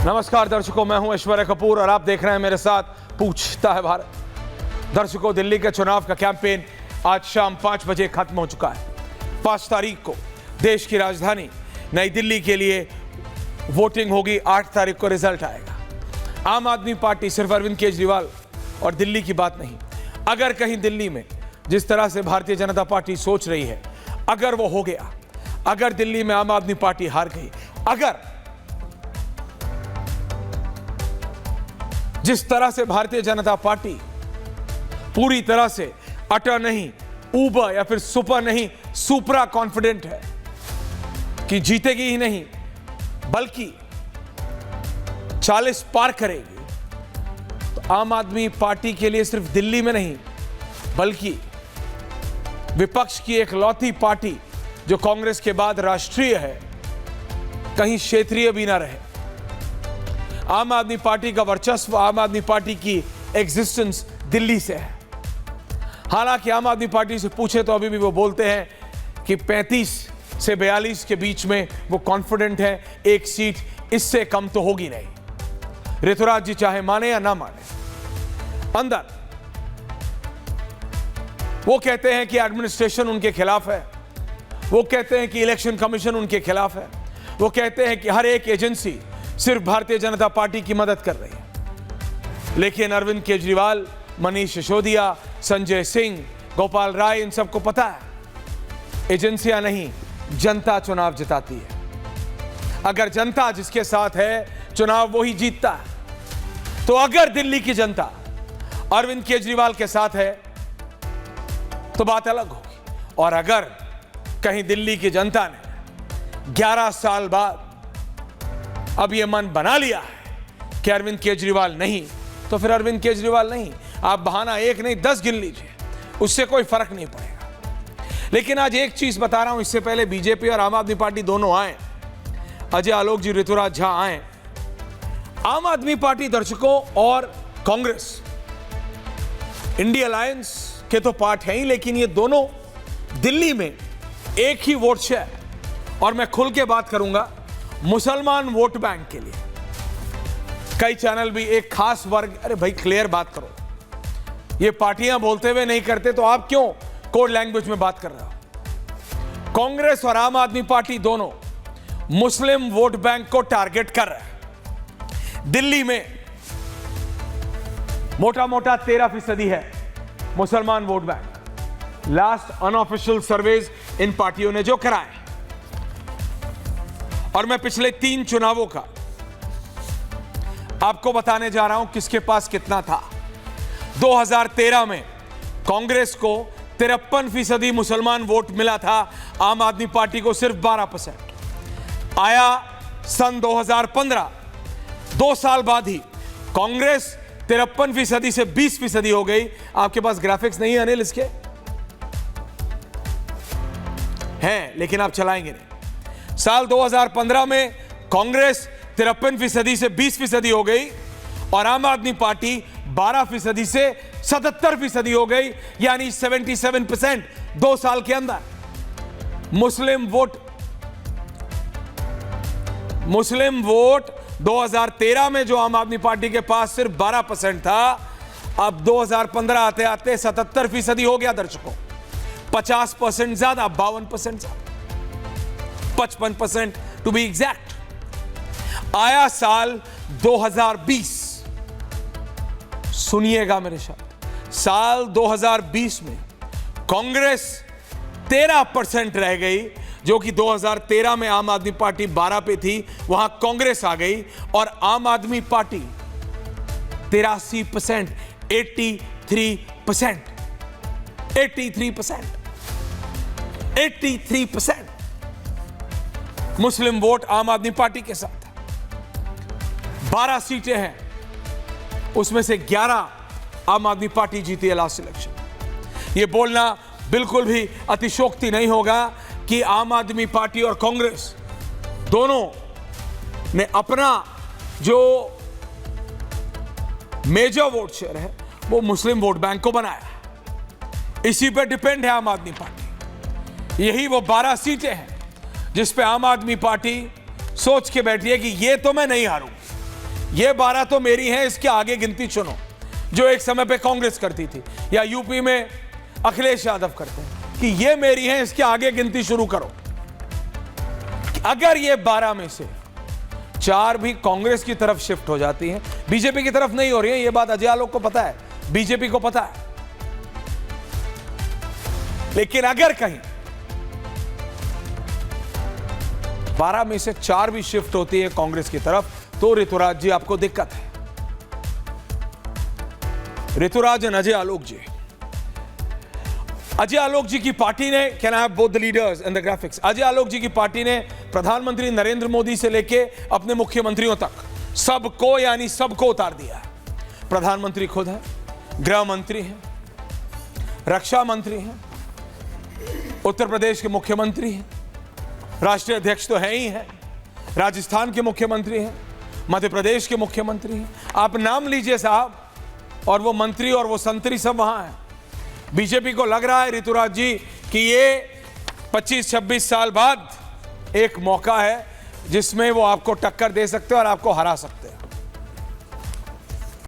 नमस्कार दर्शकों, मैं हूं ऐश्वर्या कपूर और आप देख रहे हैं मेरे साथ पूछता है भारत। दर्शकों, दिल्ली के चुनाव का कैंपेन आज शाम 5 बजे खत्म हो चुका है। 5 तारीख को देश की राजधानी नई दिल्ली के लिए वोटिंग होगी। 8 तारीख को रिजल्ट आएगा। आम आदमी पार्टी सिर्फ अरविंद केजरीवाल और दिल्ली की बात नहीं, अगर कहीं दिल्ली में जिस तरह से भारतीय जनता पार्टी सोच रही है, अगर वो हो गया, अगर दिल्ली में आम आदमी पार्टी हार गई, अगर जिस तरह से भारतीय जनता पार्टी पूरी तरह से अटर नहीं, ऊबर या फिर सुपर नहीं, सुपरा कॉन्फिडेंट है कि जीतेगी ही नहीं बल्कि 40 पार करेगी, तो आम आदमी पार्टी के लिए सिर्फ दिल्ली में नहीं बल्कि विपक्ष की एक लौती पार्टी जो कांग्रेस के बाद राष्ट्रीय है, कहीं क्षेत्रीय भी ना रहे। आम आदमी पार्टी का वर्चस्व, आम आदमी पार्टी की एग्जिस्टेंस दिल्ली से है। हालांकि आम आदमी पार्टी से पूछे तो अभी भी वो बोलते हैं कि 35 से 42 के बीच में वो कॉन्फिडेंट है, एक सीट इससे कम तो होगी नहीं। ऋतुराज जी चाहे माने या ना माने, अंदर वो कहते हैं कि एडमिनिस्ट्रेशन उनके खिलाफ है, वो कहते हैं कि इलेक्शन कमीशन उनके खिलाफ है, वो कहते हैं कि हर एक एजेंसी सिर्फ भारतीय जनता पार्टी की मदद कर रही है। लेकिन अरविंद केजरीवाल, मनीष सिसोदिया, संजय सिंह, गोपाल राय, इन सबको पता है एजेंसियां नहीं, जनता चुनाव जिताती है। अगर जनता जिसके साथ है, चुनाव वो ही जीतता है। तो अगर दिल्ली की जनता अरविंद केजरीवाल के साथ है तो बात अलग होगी। और अगर कहीं दिल्ली की जनता ने 11 साल बाद अब यह मन बना लिया है कि अरविंद केजरीवाल नहीं, तो फिर अरविंद केजरीवाल नहीं। आप बहाना 1 नहीं 10 गिन लीजिए, उससे कोई फर्क नहीं पड़ेगा। लेकिन आज एक चीज बता रहा हूं, इससे पहले बीजेपी और आम आदमी पार्टी दोनों आए, अजय आलोक जी, ऋतुराज झा आए। आम आदमी पार्टी दर्शकों और कांग्रेस इंडिया अलायंस के तो पार्ट है ही, लेकिन ये दोनों दिल्ली में एक ही वोट शेयर, और मैं खुल के बात करूंगा, मुसलमान वोट बैंक के लिए। कई चैनल भी एक खास वर्ग, अरे भाई क्लियर बात करो, ये पार्टियां बोलते हुए नहीं करते तो आप क्यों कोड लैंग्वेज में बात कर रहे हो। कांग्रेस और आम आदमी पार्टी दोनों मुस्लिम वोट बैंक को टारगेट कर रहे हैं। दिल्ली में मोटा मोटा 13% है मुसलमान vote bank. Last unofficial surveys इन पार्टियों ने जो कराए, और मैं पिछले 3 चुनावों का आपको बताने जा रहा हूं किसके पास कितना था। 2013 में कांग्रेस को 53% मुसलमान वोट मिला था, आम आदमी पार्टी को सिर्फ 12%। आया सन 2015, 2 साल बाद ही कांग्रेस 53% से 20% हो गई। आपके पास ग्राफिक्स नहीं है अनिल इसके? हैं, लेकिन आप चलाएंगे नहीं। साल 2015 में कांग्रेस 53% से 20% हो गई और आम आदमी पार्टी 12% से 77% हो गई, यानी 77% 2 साल के अंदर। मुस्लिम वोट 2013 में जो आम आदमी पार्टी के पास सिर्फ 12% था, अब 2015 आते आते 77% हो गया दर्शकों। 50% ज्यादा, 52% ज्यादा, 55% टू बी एग्जैक्ट। आया साल 2020, सुनिएगा मेरे शब्द, साल 2020 में कांग्रेस 13% रह गई, जो कि 2013 में आम आदमी पार्टी 12 पे थी, वहां कांग्रेस आ गई और आम आदमी पार्टी 83%, 83% मुस्लिम वोट आम आदमी पार्टी के साथ है। 12 सीटें हैं, उसमें से 11 आम आदमी पार्टी जीती है लास्ट इलेक्शन। यह बोलना बिल्कुल भी अतिशयोक्ति नहीं होगा कि आम आदमी पार्टी और कांग्रेस दोनों ने अपना जो मेजर वोट शेयर है वो मुस्लिम वोट बैंक को बनाया। इसी पे डिपेंड है आम आदमी पार्टी। यही वो 12 सीटें हैं जिस पे आम आदमी पार्टी सोच के बैठी है कि ये तो मैं नहीं हारूंगी, ये 12 तो मेरी हैं, इसके आगे गिनती चुनो जो एक समय पे कांग्रेस करती थी, या यूपी में अखिलेश यादव करते हैं कि ये मेरी हैं, इसके आगे गिनती शुरू करो। अगर ये 12 में से 4 भी कांग्रेस की तरफ शिफ्ट हो जाती हैं, बीजेपी की तरफ नहीं हो रही है, ये बात अजय आलोक को पता है, बीजेपी को पता है, लेकिन अगर कहीं 12 में से 4 भी शिफ्ट होती है कांग्रेस की तरफ, तो ऋतुराज जी आपको दिक्कत है। ऋतुराज एंड अजय आलोक जी, अजय आलोक जी की पार्टी ने, can I have both the leaders and the graphics, Ajay Alok ji की पार्टी ने प्रधानमंत्री नरेंद्र मोदी से लेके अपने मुख्यमंत्रियों तक सबको, यानी सबको उतार दिया है। प्रधानमंत्री खुद है, गृह मंत्री हैं, रक्षा मंत्री हैं, उत्तर प्रदेश के मुख्यमंत्री हैं, राष्ट्रीय अध्यक्ष तो है ही है, राजस्थान के मुख्यमंत्री हैं, मध्य प्रदेश के मुख्यमंत्री हैं, आप नाम लीजिए साहब, और वो मंत्री और वो संतरी सब वहां हैं। बीजेपी को लग रहा है ऋतुराज जी कि ये 25-26 साल बाद एक मौका है जिसमें वो आपको टक्कर दे सकते हैं और आपको हरा सकते हैं।